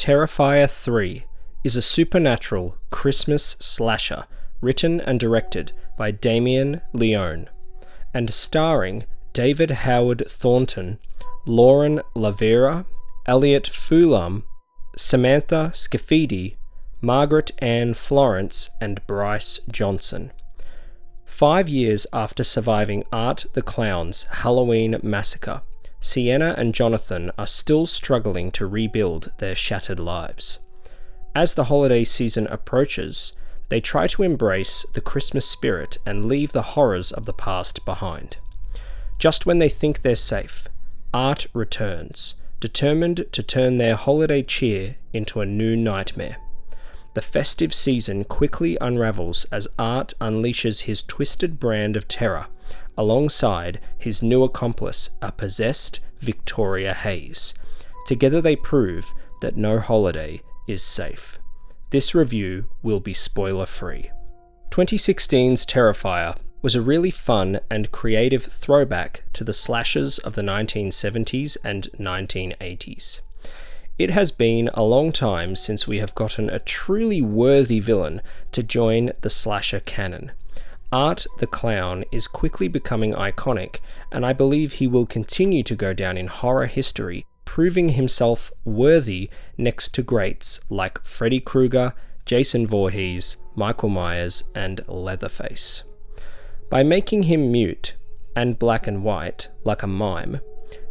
Terrifier 3 is a supernatural Christmas slasher written and directed by Damien Leone and starring David Howard Thornton, Lauren Lavera, Elliot Fulham, Samantha Scafidi, Margaret Ann Florence, and Bryce Johnson. 5 years after surviving Art the Clown's Halloween massacre, Sienna and Jonathan are still struggling to rebuild their shattered lives. As the holiday season approaches, they try to embrace the Christmas spirit and leave the horrors of the past behind. Just when they think they're safe, Art returns, determined to turn their holiday cheer into a new nightmare. The festive season quickly unravels as Art unleashes his twisted brand of terror, alongside his new accomplice, a possessed Victoria Hayes. Together they prove that no holiday is safe. This review will be spoiler-free. 2016's Terrifier was a really fun and creative throwback to the slashers of the 1970s and 1980s. It has been a long time since we have gotten a truly worthy villain to join the slasher canon. Art the Clown is quickly becoming iconic, and I believe he will continue to go down in horror history, proving himself worthy next to greats like Freddy Krueger, Jason Voorhees, Michael Myers, and Leatherface. By making him mute and black and white like a mime,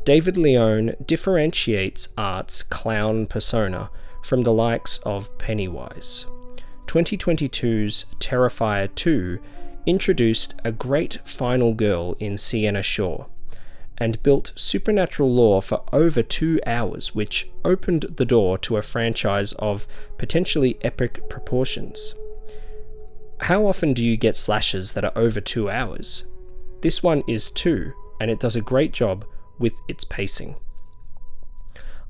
David Leone differentiates Art's clown persona from the likes of Pennywise. 2022's Terrifier 2 introduced a great final girl in Sienna Shaw, and built supernatural lore for over 2 hours, which opened the door to a franchise of potentially epic proportions. How often do you get slashers that are over 2 hours? This one is 2, and it does a great job with its pacing.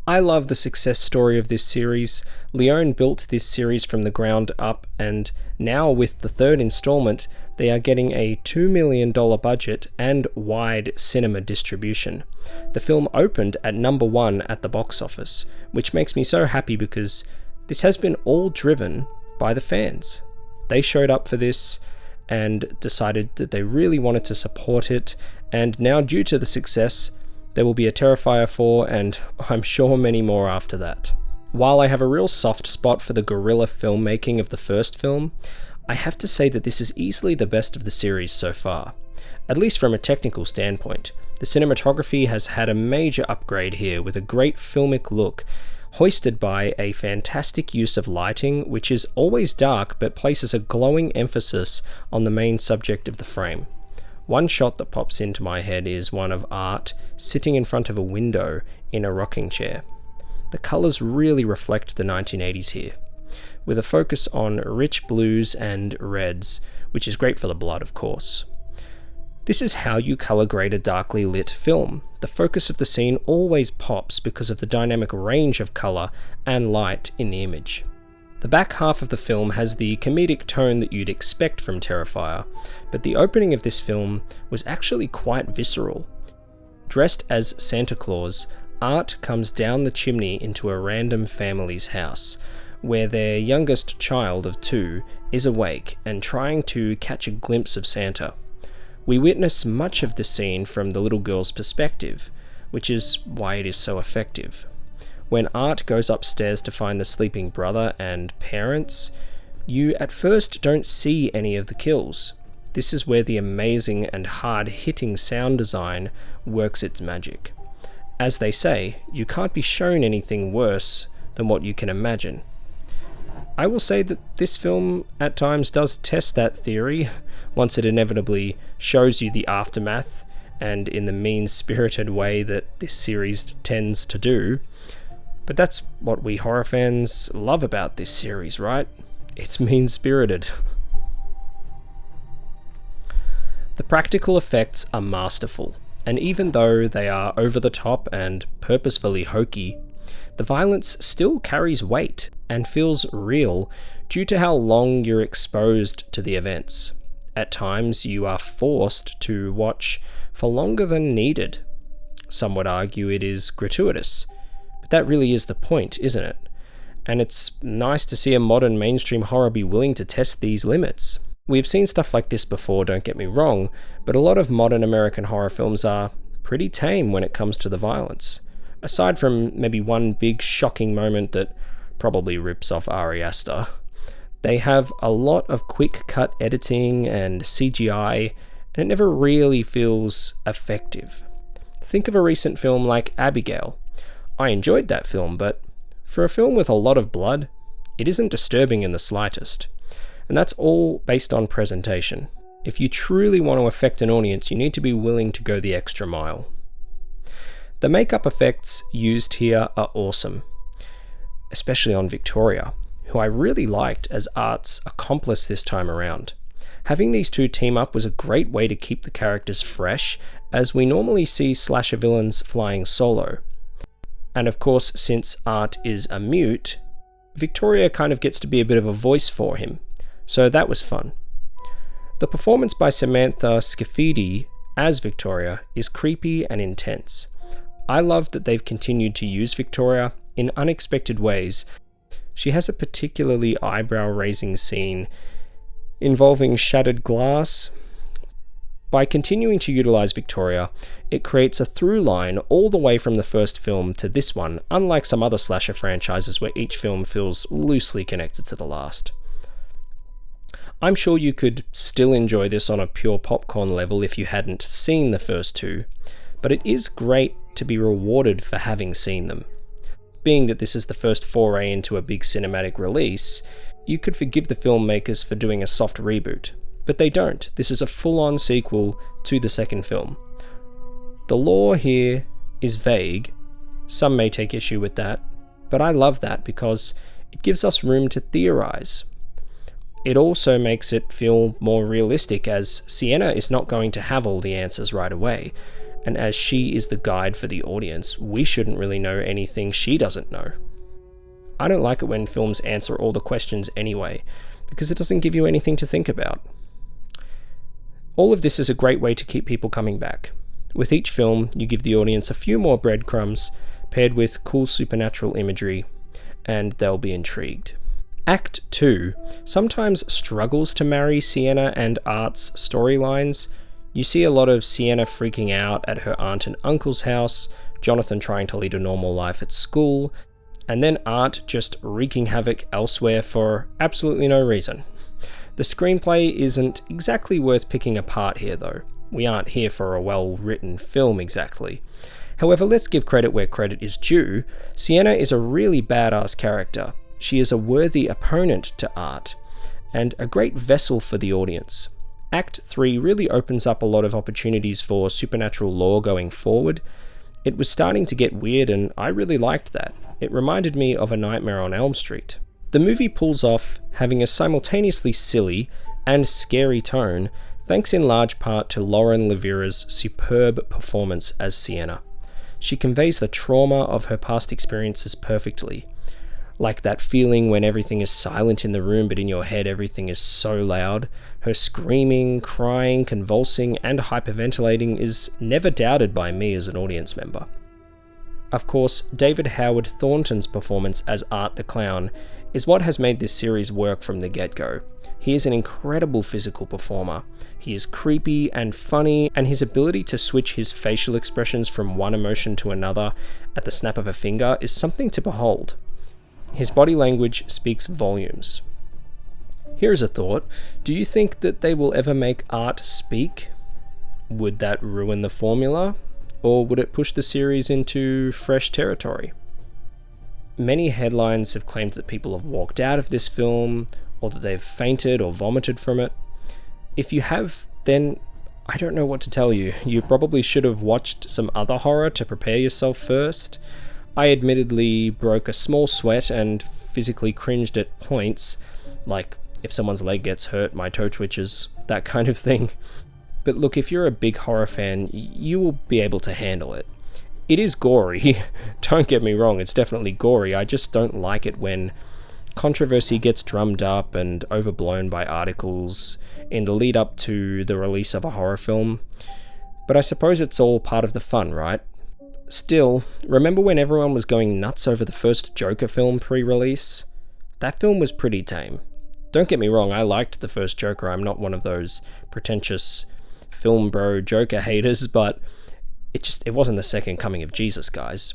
I love the success story of this series. Leone built this series from the ground up, and now with the third installment, they are getting a $2 million budget and wide cinema distribution. The film opened at number 1 at the box office, which makes me so happy because this has been all driven by the fans. They showed up for this and decided that they really wanted to support it, and now due to the success, there will be a Terrifier 4, and I'm sure many more after that. While I have a real soft spot for the guerrilla filmmaking of the first film, I have to say that this is easily the best of the series so far. At least from a technical standpoint, the cinematography has had a major upgrade here with a great filmic look, hoisted by a fantastic use of lighting, which is always dark but places a glowing emphasis on the main subject of the frame. One shot that pops into my head is one of Art sitting in front of a window in a rocking chair. The colours really reflect the 1980s here, with a focus on rich blues and reds, which is great for the blood, of course. This is how you colour grade a darkly lit film. The focus of the scene always pops because of the dynamic range of colour and light in the image. The back half of the film has the comedic tone that you'd expect from Terrifier, but the opening of this film was actually quite visceral. Dressed as Santa Claus, Art comes down the chimney into a random family's house, where their youngest child of 2 is awake and trying to catch a glimpse of Santa. We witness much of the scene from the little girl's perspective, which is why it is so effective. When Art goes upstairs to find the sleeping brother and parents, you at first don't see any of the kills. This is where the amazing and hard-hitting sound design works its magic. As they say, you can't be shown anything worse than what you can imagine. I will say that this film at times does test that theory, once it inevitably shows you the aftermath, and in the mean-spirited way that this series tends to do. But that's what we horror fans love about this series, right? It's mean-spirited. The practical effects are masterful, and even though they are over the top and purposefully hokey, the violence still carries weight and feels real due to how long you're exposed to the events. At times, you are forced to watch for longer than needed. Some would argue it is gratuitous, but that really is the point, isn't it? and it's nice to see a modern mainstream horror be willing to test these limits. We've seen stuff like this before, don't get me wrong, but a lot of modern American horror films are pretty tame when it comes to the violence. Aside from maybe one big shocking moment that probably rips off Ari Aster, they have a lot of quick cut editing and CGI, and it never really feels effective. Think of a recent film like Abigail. I enjoyed that film, but for a film with a lot of blood, it isn't disturbing in the slightest. And that's all based on presentation. If you truly want to affect an audience, you need to be willing to go the extra mile. The makeup effects used here are awesome, especially on Victoria, who I really liked as Art's accomplice this time around. Having these two team up was a great way to keep the characters fresh, as we normally see slasher villains flying solo. And of course, since Art is a mute, Victoria kind of gets to be a bit of a voice for him, so that was fun. The performance by Samantha Scafidi as Victoria is creepy and intense. I love that they've continued to use Victoria in unexpected ways. She has a particularly eyebrow-raising scene involving shattered glass. By continuing to utilize Victoria, it creates a through line all the way from the first film to this one, unlike some other slasher franchises where each film feels loosely connected to the last. I'm sure you could still enjoy this on a pure popcorn level if you hadn't seen the first two, but it is great to be rewarded for having seen them. Being that this is the first foray into a big cinematic release, you could forgive the filmmakers for doing a soft reboot, but they don't. This is a full-on sequel to the second film. The lore here is vague. Some may take issue with that, but I love that because it gives us room to theorize. It also makes it feel more realistic, as Sienna is not going to have all the answers right away, and as she is the guide for the audience, we shouldn't really know anything she doesn't know. I don't like it when films answer all the questions anyway, because it doesn't give you anything to think about. All of this is a great way to keep people coming back. With each film, you give the audience a few more breadcrumbs, paired with cool supernatural imagery, and they'll be intrigued. Act 2 sometimes struggles to marry Sienna and Art's storylines. You see a lot of Sienna freaking out at her aunt and uncle's house, Jonathan trying to lead a normal life at school, and then Art just wreaking havoc elsewhere for absolutely no reason. The screenplay isn't exactly worth picking apart here though. We aren't here for a well-written film exactly. However, let's give credit where credit is due. Sienna is a really badass character. She is a worthy opponent to Art, and a great vessel for the audience. Act 3 really opens up a lot of opportunities for supernatural lore going forward. It was starting to get weird, and I really liked that. It reminded me of A Nightmare on Elm Street. The movie pulls off having a simultaneously silly and scary tone, thanks in large part to Lauren Levira's superb performance as Sienna. She conveys the trauma of her past experiences perfectly. Like that feeling when everything is silent in the room, but in your head everything is so loud. Her screaming, crying, convulsing, and hyperventilating is never doubted by me as an audience member. Of course, David Howard Thornton's performance as Art the Clown is what has made this series work from the get-go. He is an incredible physical performer. He is creepy and funny, and his ability to switch his facial expressions from one emotion to another at the snap of a finger is something to behold. His body language speaks volumes. Here's a thought. Do you think that they will ever make Art speak? Would that ruin the formula? Or would it push the series into fresh territory? Many headlines have claimed that people have walked out of this film, or that they've fainted or vomited from it. If you have, then I don't know what to tell you. You probably should have watched some other horror to prepare yourself first. I admittedly broke a small sweat and physically cringed at points, like if someone's leg gets hurt, my toe twitches, that kind of thing. But look, if you're a big horror fan, you will be able to handle it. It is gory, don't get me wrong, it's definitely gory. I just don't like it when controversy gets drummed up and overblown by articles in the lead up to the release of a horror film. But I suppose it's all part of the fun, right? Still, remember when everyone was going nuts over the first Joker film pre-release? That film was pretty tame. Don't get me wrong, I liked the first Joker. I'm not one of those pretentious film bro Joker haters, but it wasn't the second coming of Jesus, guys.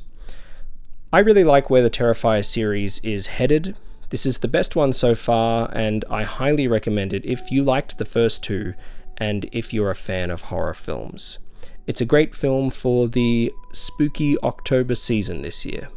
I really like where the Terrifier series is headed. This is the best one so far, and I highly recommend it if you liked the first two and if you're a fan of horror films. It's a great film for the spooky October season this year.